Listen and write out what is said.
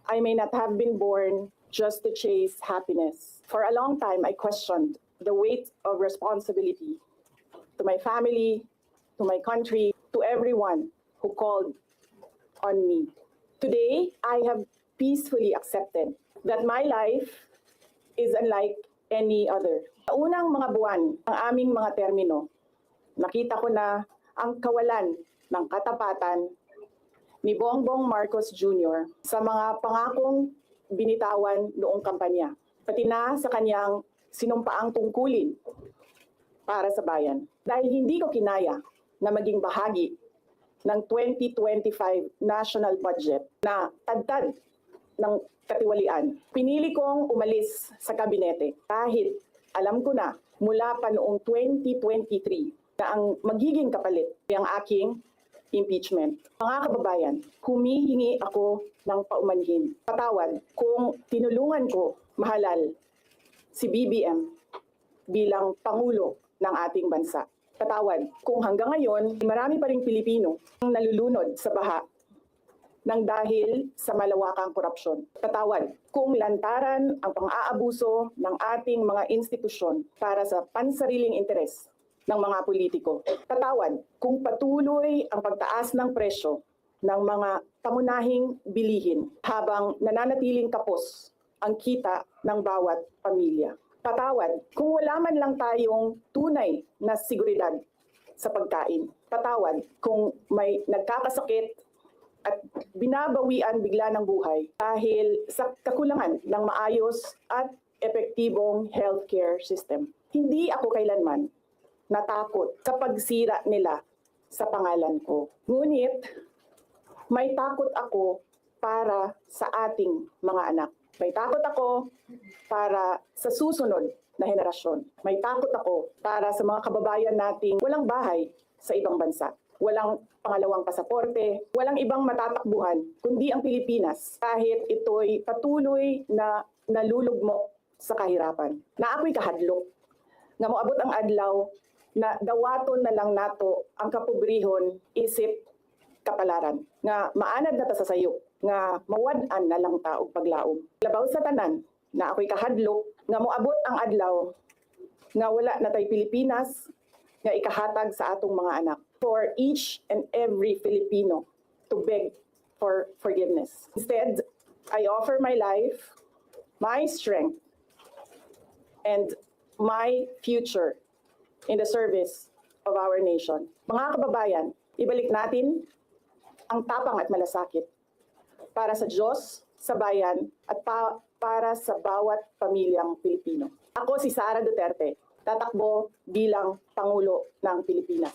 I may not have been born just to chase happiness. For a long time, I questioned the weight of responsibility to my family, to my country, to everyone who called on me. Today, I have peacefully accepted that my life is unlike any other. Sa unang mga buwan ng aming mga termino, nakita ko na ang kawalan ng katapatan ni Bongbong Marcos Jr. sa mga pangakong binitawan noong kampanya, pati na sa kanyang sinumpaang tungkulin para sa bayan. Dahil hindi ko kinaya na maging bahagi ng 2025 national budget na tagtad ng katiwalian, pinili kong umalis sa kabinete kahit alam ko na mula pa noong 2023 na ang magiging kapalit ay ang aking impeachment. Mga kababayan, humihingi ako ng paumanhin. Patawad kung tinulungan ko mahalal si BBM bilang Pangulo ng ating bansa. Patawad kung hanggang ngayon marami pa ring Pilipino ang nalulunod sa baha ng dahil sa malawakang korupsyon. Patawad kung lantaran ang pang-aabuso ng ating mga institusyon para sa pansariling interes ng mga politiko. Patawad kung patuloy ang pagtaas ng presyo ng mga pangunahing bilihin habang nananatiling kapos ang kita ng bawat pamilya. Patawad kung wala man lang tayong tunay na seguridad sa pagkain. Patawad kung may nagkakasakit at binabawian bigla ng buhay dahil sa kakulangan ng maayos at epektibong healthcare system. Hindi ako kailanman natakot sa pagsira nila sa pangalan ko. Ngunit may takot ako para sa ating mga anak. May takot ako para sa susunod na henerasyon. May takot ako para sa mga kababayan nating walang bahay sa ibang bansa. Walang pangalawang pasaporte, walang ibang matatakbuhan, kundi ang Pilipinas kahit ito'y patuloy na nalulugmok sa kahirapan. Na ako'y kahadlok, nga moabot ang adlaw na dawaton na lang nato ang kapobrihon isip kapalaran. Nga maanad na ta sa sayop, nga mawad-an na lang ta og paglaom. Labaw sa tanan na ako'y kahadlok, nga moabot ang adlaw nga wala na tay Pilipinas nga ikahatag sa atong mga anak. For each and every Filipino to beg for forgiveness. Instead, I offer my life, my strength, and my future in the service of our nation. Mga kababayan, ibalik natin ang tapang at malasakit para sa Diyos, sa bayan, at para sa bawat pamilyang Pilipino. Ako si Sara Duterte, tatakbo bilang Pangulo ng Pilipinas.